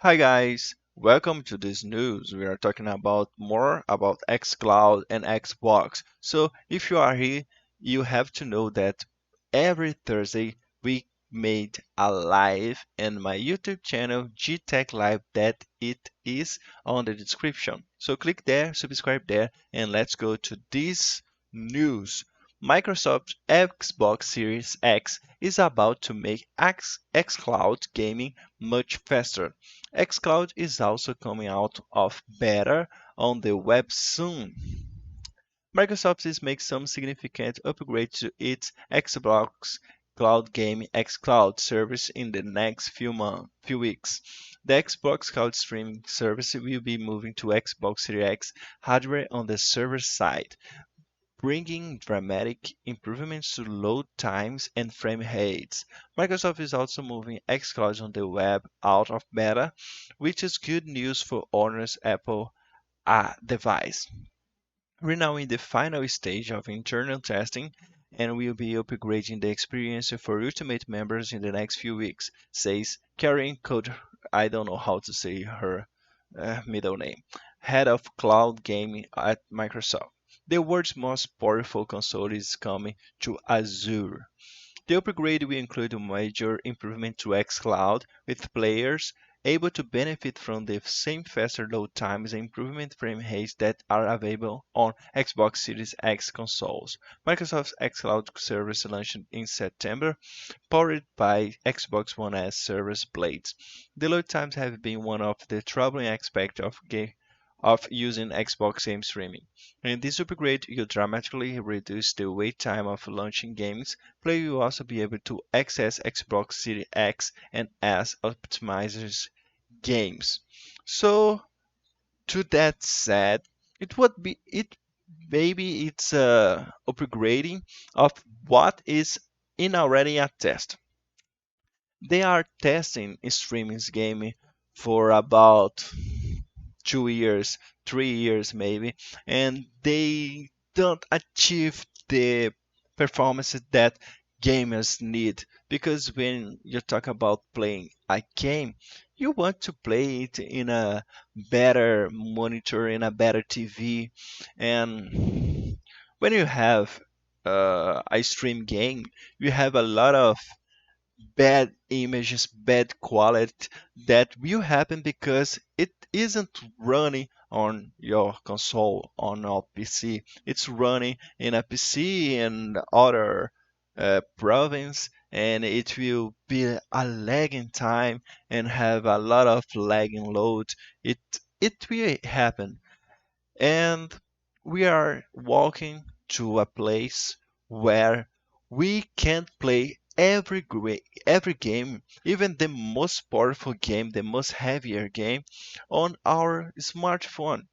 Hi guys, welcome to this news. We are talking about more about xCloud and Xbox. So if you are here, you have to know that every Thursday we made a live in my YouTube channel GTech Live that it is on the description. So click there, subscribe there, and let's go to this news. Microsoft's Xbox Series X is about to make xCloud gaming much faster. xCloud is also coming out of beta on the web soon. Microsoft is making some significant upgrades to its Xbox Cloud Gaming xCloud service in the next few weeks. The Xbox Cloud streaming service will be moving to Xbox Series X hardware on the server side, bringing dramatic improvements to load times and frame rates. Microsoft is also moving xCloud on the web out of beta, which is good news for owners Apple device. We're now in the final stage of internal testing and will be upgrading the experience for Ultimate members in the next few weeks, says Karen Code. I don't know how to say her middle name, head of cloud gaming at Microsoft. The world's most powerful console is coming to Azure. The upgrade will include a major improvement to xCloud, with players able to benefit from the same faster load times and improvement frame rates that are available on Xbox Series X consoles. Microsoft's xCloud service launched in September, powered by Xbox One S service blades. The load times have been one of the troubling aspects of using Xbox game streaming. And this upgrade will dramatically reduce the wait time of launching games. Players will also be able to access Xbox Series X and S optimizers games. So, to that said, it would be it maybe it's a upgrading of what is in already a test. They are testing streaming gaming for about 2 years, 3 years maybe, and they don't achieve the performance that gamers need. Because when you talk about playing a game, you want to play it in a better monitor, in a better TV, and when you have a stream game, you have a lot of bad images, bad quality that will happen because it isn't running on your console, on your PC. It's running in a PC and other province, and it will be a lagging time and have a lot of lagging load. It it will happen, and we are walking to a place where we can play every game, even the most powerful game, the most heavier game, on our smartphone,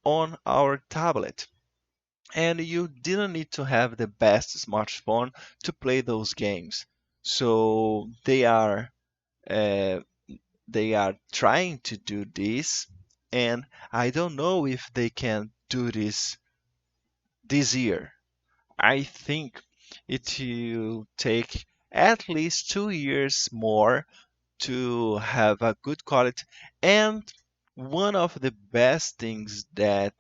on our tablet. And you didn't need to have the best smartphone to play those games. So uh, they are trying to do this, and I don't know if they can do this year. I think it will take at least 2 years more to have a good quality. And one of the best things that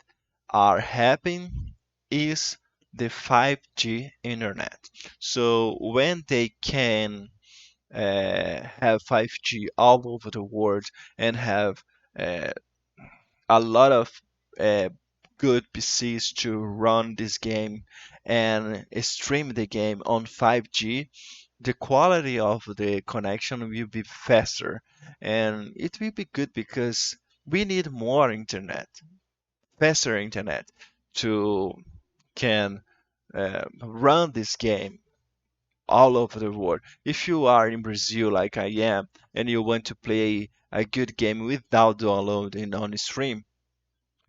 are happening is the 5G internet. So when they can have 5G all over the world and have uh, a lot of uh, good PCs to run this game and stream the game on 5G, the quality of the connection will be faster, and it will be good because we need more internet, faster internet to can run this game all over the world. If you are in Brazil like I am and you want to play a good game without downloading on stream,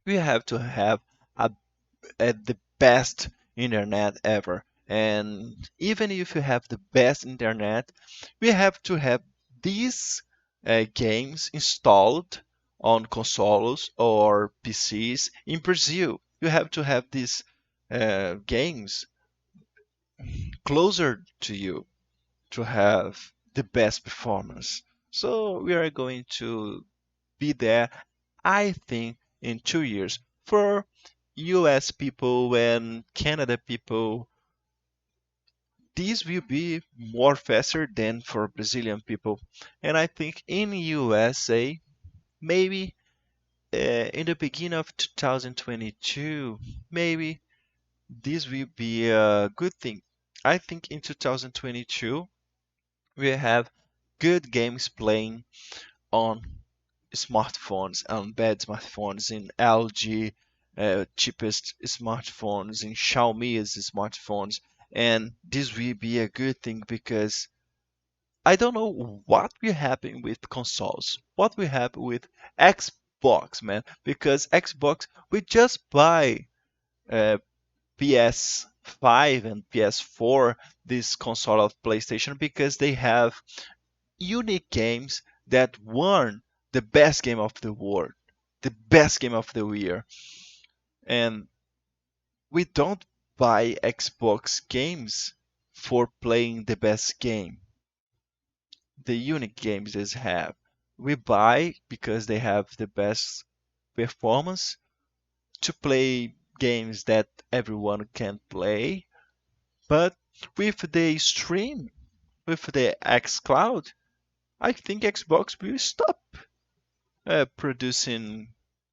we have to have a, the best internet ever. And even if you have the best internet, we have to have these games installed on consoles or PCs in Brazil. You have to have these games closer to you to have the best performance. So we are going to be there, I think, in 2 years. For US people and Canada people, this will be more faster than for Brazilian people. And I think in USA, maybe in the beginning of 2022, maybe this will be a good thing. I think in 2022 we have good games playing on smartphones, on bad smartphones, in LG cheapest smartphones, in Xiaomi's smartphones, and this will be a good thing because I don't know what will happen with consoles, what will happen with Xbox, man, because Xbox we just buy uh, PS5 and PS4, this console of PlayStation, because they have unique games that won the best game of the world, the best game of the year. And we don't buy Xbox games for playing the best game, the unique games they have. We buy because they have the best performance to play games that everyone can play. But with the stream, with the xCloud, I think Xbox will stop producing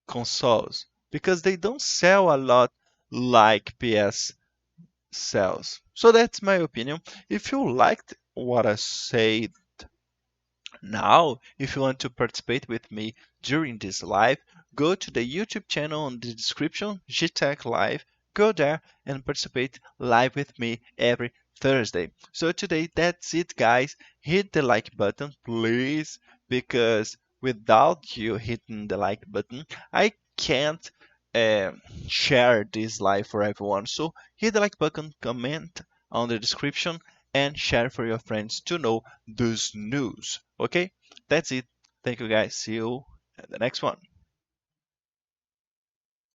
consoles because they don't sell a lot like PS sells. So that's my opinion. If you liked what I said now, if you want to participate with me during this live, go to the YouTube channel in the description, GTech Live. Go there and participate live with me every Thursday. So today, that's it, guys. Hit the like button, please, because without you hitting the like button, I can't uh, share this live for everyone. So hit the like button, comment on the description, and share for your friends to know this news. Okay, that's it. Thank you guys. See you at the next one.